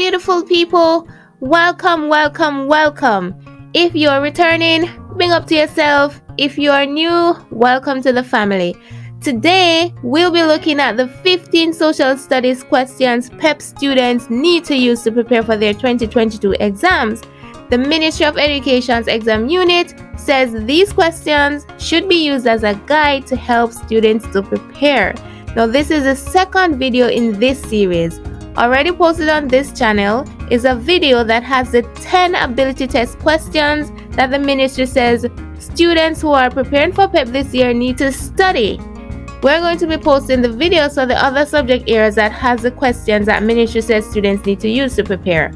beautiful people. Welcome, welcome, welcome. If you're returning, bring up to yourself. If you are new, welcome to the family. Today, we'll be looking at the 15 social studies questions PEP students need to use to prepare for their 2022 exams. The Ministry of Education's exam unit says these questions should be used as a guide to help students to prepare. Now, this is the second video in this series. Already posted on this channel is a video that has the 10 ability test questions that the ministry says students who are preparing for PEP this year need to study. We're going to be posting the videos for the other subject areas that has the questions that ministry says students need to use to prepare.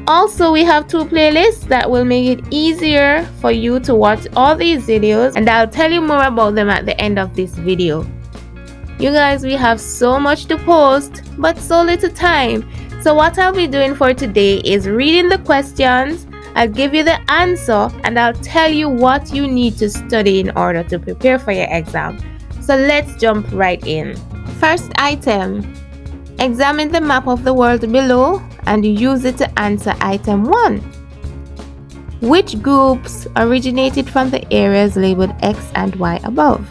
Also, we have 2 playlists that will make it easier for you to watch all these videos, and I'll tell you more about them at the end of this video. You guys, we have so much to post, but so little time. So what I'll be doing for today is reading the questions, I'll give you the answer, and I'll tell you what you need to study in order to prepare for your exam. So let's jump right in. First item, examine the map of the world below and use it to answer item 1. Which groups originated from the areas labeled X and Y above?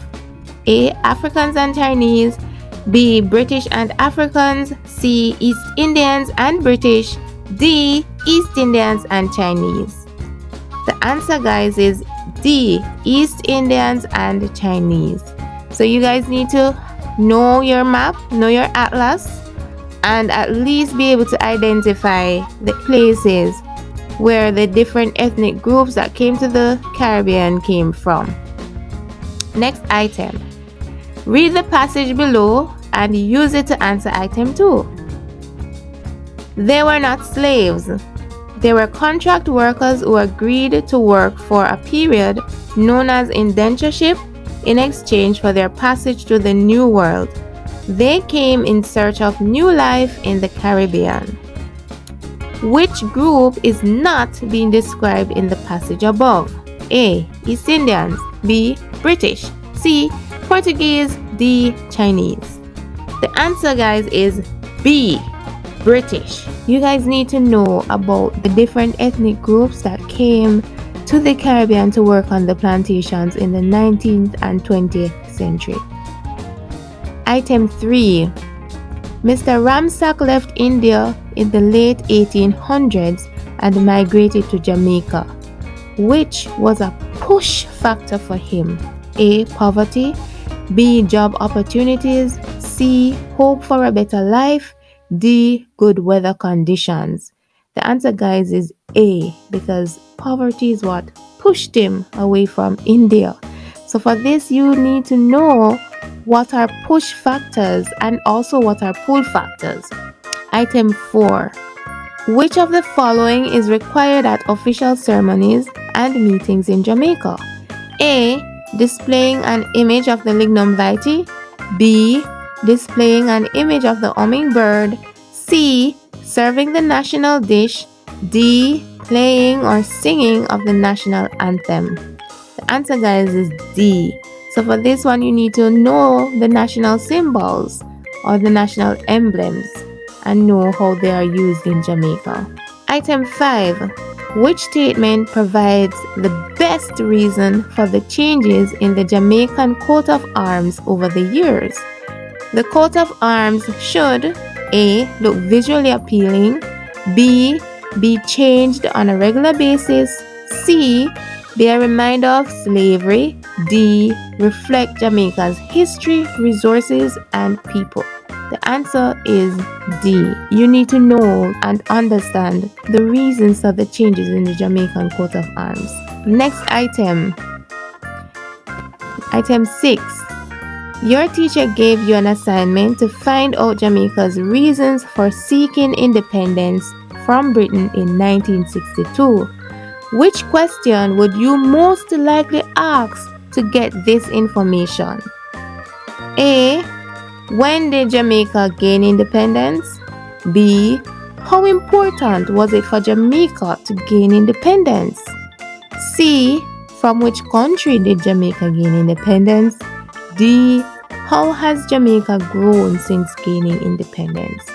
A. Africans and Chinese. B. British and Africans. C. East Indians and British. D. East Indians and Chinese. The answer, guys, is D. East Indians and Chinese. So you guys need to know your map, know your atlas, and at least be able to identify the places where the different ethnic groups that came to the Caribbean came from. Next item. Read the passage below and use it to answer item 2. They were not slaves. They were contract workers who agreed to work for a period known as indentureship in exchange for their passage to the New World. They came in search of new life in the Caribbean. Which group is not being described in the passage above? A. East Indians. B. British. C. Portuguese. D. Chinese. The answer, guys, is B. British. You guys need to know about the different ethnic groups that came to the Caribbean to work on the plantations in the 19th and 20th century. Item 3. Mr. Ramsack left India in the late 1800s and migrated to Jamaica. Which was a push factor for him? A. Poverty. B. Job opportunities. C. Hope for a better life. D. Good weather conditions. The answer, guys, is A, because poverty is what pushed him away from India. So for this, you need to know what are push factors and also what are pull factors. Item 4. Which of the following is required at official ceremonies and meetings in Jamaica? A. Displaying an image of the lignum vitae. B. Displaying an image of the hummingbird. C. Serving the national dish. D. Playing or singing of the national anthem. The answer, guys, is D. So for this one, you need to know the national symbols or the national emblems and know how they are used in Jamaica. Item 5. Which statement provides the best reason for the changes in the Jamaican coat of arms over the years? The coat of arms should A. Look visually appealing. B. Be changed on a regular basis. C. Be a reminder of slavery. D. Reflect Jamaica's history, resources, and people. The answer is D. You need to know and understand the reasons for the changes in the Jamaican coat of arms. Next item. Item 6. Your teacher gave you an assignment to find out Jamaica's reasons for seeking independence from Britain in 1962. Which question would you most likely ask to get this information? A. When did Jamaica gain independence? B. How important was it for Jamaica to gain independence? C. From which country did Jamaica gain independence? D. How has Jamaica grown since gaining independence?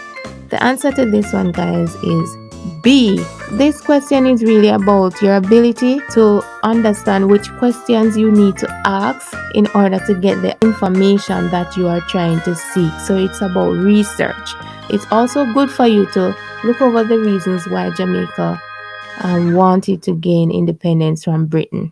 The answer to this one, guys, is B. This question is really about your ability to understand which questions you need to ask in order to get the information that you are trying to seek. So it's about research. It's also good for you to look over the reasons why Jamaica wanted to gain independence from Britain.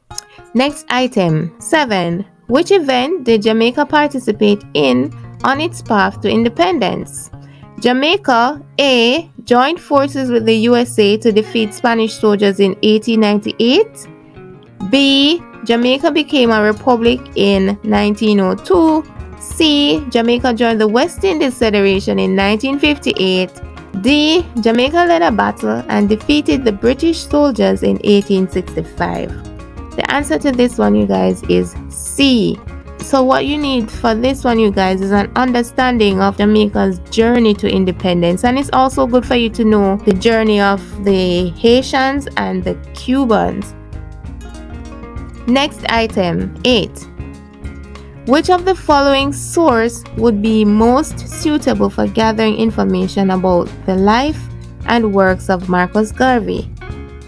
Next item, 7. Which event did Jamaica participate in on its path to independence? Jamaica A. joined forces with the USA to defeat Spanish soldiers in 1898. B. Jamaica became a republic in 1902. C. Jamaica joined the West Indies Federation in 1958. D. Jamaica led a battle and defeated the British soldiers in 1865. The answer to this one, you guys, is C. So what you need for this one, you guys, is an understanding of Jamaica's journey to independence. And it's also good for you to know the journey of the Haitians and the Cubans. Next item, 8. Which of the following source would be most suitable for gathering information about the life and works of Marcus Garvey?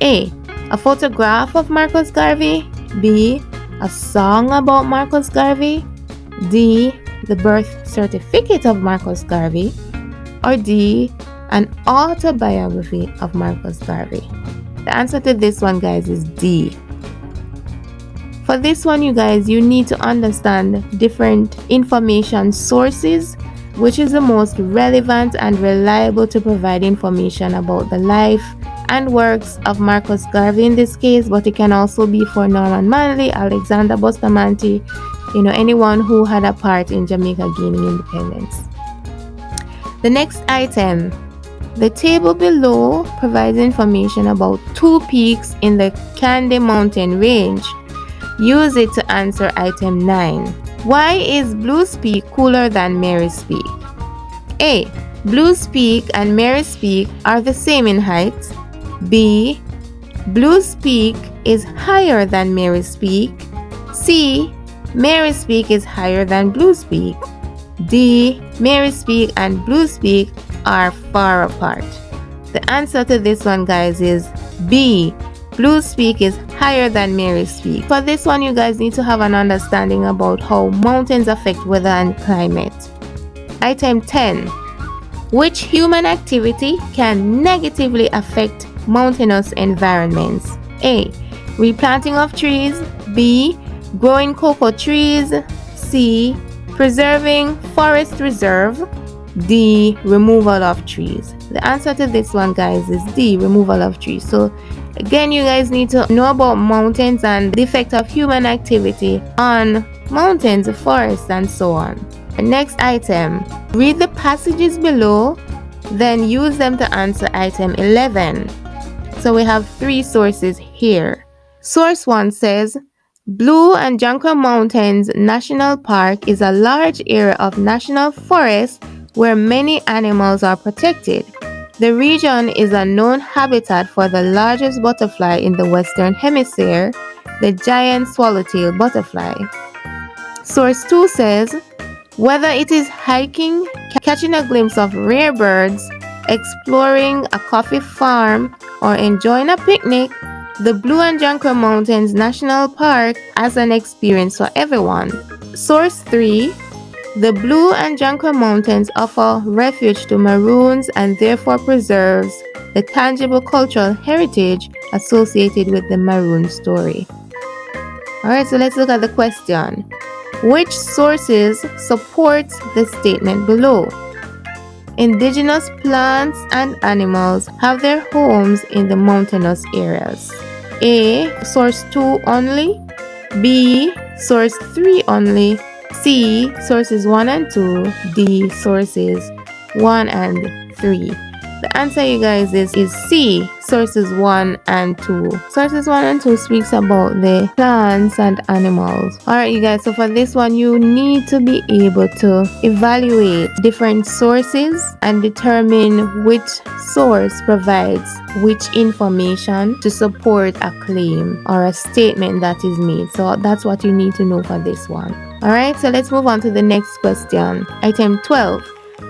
A. A photograph of Marcus Garvey. B. A song about Marcus Garvey. D. The birth certificate of Marcus Garvey. Or D. An autobiography of Marcus Garvey. The answer to this one, guys, is D. For this one, you guys, you need to understand different information sources, which is the most relevant and reliable to provide information about the life and works of Marcus Garvey in this case, but it can also be for Norman Manley, Alexander Bustamante, anyone who had a part in Jamaica gaining independence. The next item, the table below provides information about 2 peaks in the Candy Mountain range. Use it to answer item 9. Why is Blues Peak cooler than Mary's Peak? A. Blues Peak and Mary's Peak are the same in height. B. Blues Peak is higher than Mary's Peak. C. Mary's Peak is higher than Blues Peak. D. Mary's Peak and Blues Peak are far apart. The answer to this one, guys, is B. Blues Peak is higher than Mary's Peak. For this one, you guys need to have an understanding about how mountains affect weather and climate. Item 10. Which human activity can negatively affect mountainous environments? A. Replanting of trees. B. Growing cocoa trees. C. Preserving forest reserve. D. Removal of trees. The answer to this one, guys, is D. Removal of trees. So again, you guys need to know about mountains and the effect of human activity on mountains, forests, and so on. Next item, read the passages below, then use them to answer item 11. So we have 3 sources here. Source 1 says, Blue and Jonquil Mountains National Park is a large area of national forest where many animals are protected. The region is a known habitat for the largest butterfly in the Western Hemisphere, the giant swallowtail butterfly. Source 2 says, whether it is hiking, catching a glimpse of rare birds, exploring a coffee farm, or enjoying a picnic, the Blue and Jonquil Mountains National Park has an experience for everyone. Source 3, the Blue and Jonquil Mountains offer refuge to Maroons and therefore preserves the tangible cultural heritage associated with the Maroon story. Alright, so let's look at the question. Which sources support the statement below? Indigenous plants and animals have their homes in the mountainous areas. A. Source 2 only. B. Source 3 only. C. Sources 1 and 2. D. Sources 1 and 3. The answer, you guys, is C. Sources 1 and 2. Sources 1 and 2 speaks about the plants and animals. Alright, you guys, so for this one, you need to be able to evaluate different sources and determine which source provides which information to support a claim or a statement that is made. So that's what you need to know for this one. Alright, so let's move on to the next question. Item 12.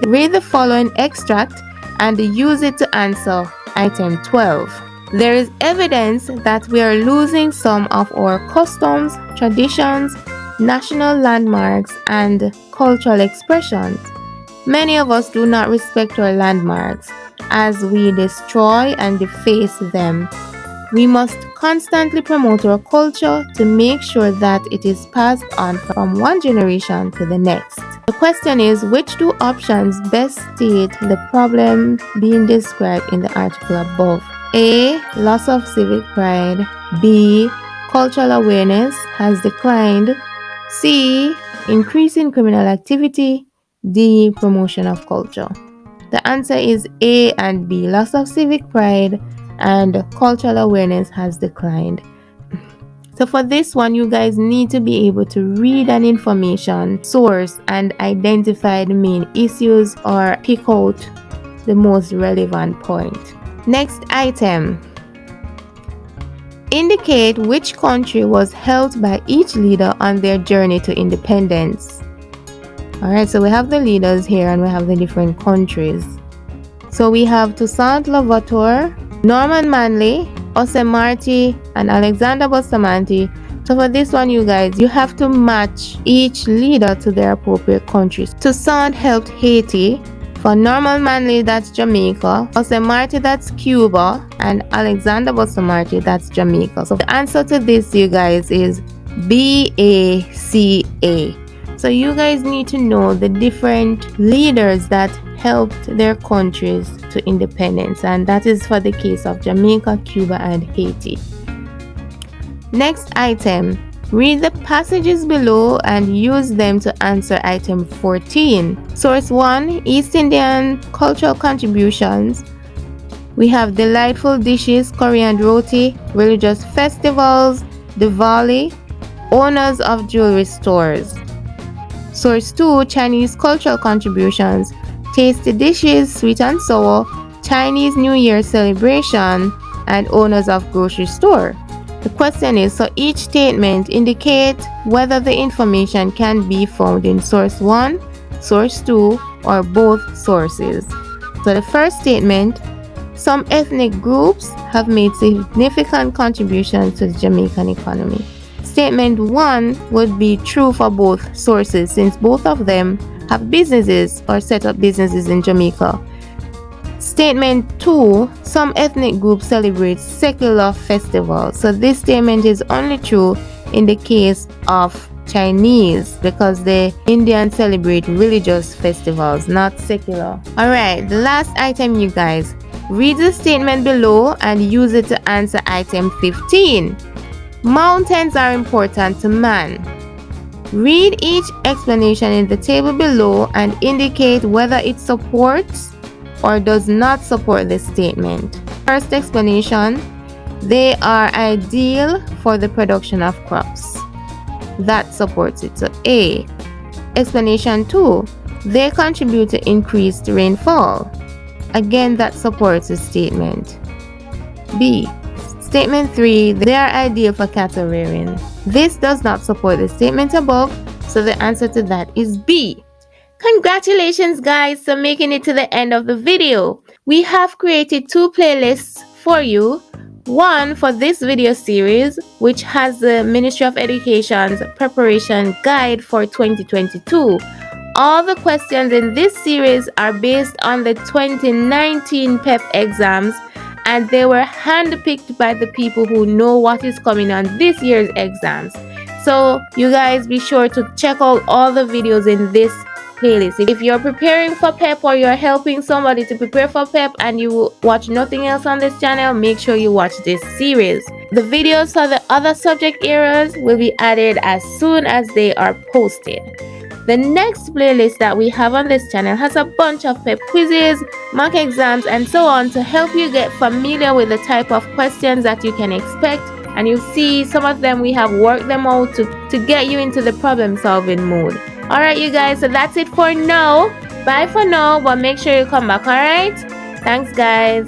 Read the following extract and use it to answer item 12. There is evidence that we are losing some of our customs, traditions, national landmarks, and cultural expressions. Many of us do not respect our landmarks as we destroy and deface them. We must constantly promote our culture to make sure that it is passed on from one generation to the next. The question is, which two options best state the problem being described in the article above? A. Loss of civic pride. B. Cultural awareness has declined. C. Increase in criminal activity. D. Promotion of culture. The answer is A and B. Loss of civic pride and cultural awareness has declined. So for this one, you guys need to be able to read an information source and identify the main issues or pick out the most relevant point. Next item. Indicate which country was helped by each leader on their journey to independence. Alright, so we have the leaders here and we have the different countries. So we have Toussaint Louverture, Norman Manley, Jose Marti, and Alexander Bustamante. So for this one, you guys, you have to match each leader to their appropriate countries. Toussaint helped Haiti. For Norman Manley, that's Jamaica. Jose Marti, that's Cuba. And Alexander Bustamante, that's Jamaica. So the answer to this, you guys, is BACA. So you guys need to know the different leaders that helped their countries to independence, and that is for the case of Jamaica, Cuba, and Haiti. Next item. Read the passages below and use them to answer item 14. Source 1, East Indian cultural contributions. We have delightful dishes, coriander roti, religious festivals, Diwali, owners of jewelry stores. Source 2, Chinese cultural contributions, tasty dishes, sweet and sour, Chinese New Year celebration, and owners of grocery store. The question is, so each statement indicate whether the information can be found in source 1, source 2, or both sources. So the first statement, some ethnic groups have made significant contributions to the Jamaican economy. Statement 1 would be true for both sources since both of them have businesses or set up businesses in Jamaica. Statement 2, some ethnic groups celebrate secular festivals. So this statement is only true in the case of Chinese because the Indians celebrate religious festivals, not secular. Alright, the last item, you guys. Read the statement below and use it to answer item 15. Mountains are important to man. Read each explanation in the table below and indicate whether it supports or does not support this statement. First explanation, they are ideal for the production of crops. That supports it. So A. Explanation 2, they contribute to increased rainfall. Again, that supports the statement. B. Statement 3, they are ideal for cattle rearing. This does not support the statement above, so the answer to that is B. Congratulations guys for making it to the end of the video. We have created 2 playlists for you. One for this video series, which has the Ministry of Education's preparation guide for 2022. All the questions in this series are based on the 2019 PEP exams, and they were handpicked by the people who know what is coming on this year's exams. So you guys be sure to check out all the videos in this playlist. If you're preparing for PEP or you're helping somebody to prepare for PEP and you watch nothing else on this channel, make sure you watch this series. The videos for the other subject areas will be added as soon as they are posted. The next playlist that we have on this channel has a bunch of PEP quizzes, mock exams, and so on to help you get familiar with the type of questions that you can expect. And you see some of them, we have worked them out to get you into the problem solving mode. Alright you guys, so that's it for now. Bye for now, but make sure you come back, alright? Thanks guys.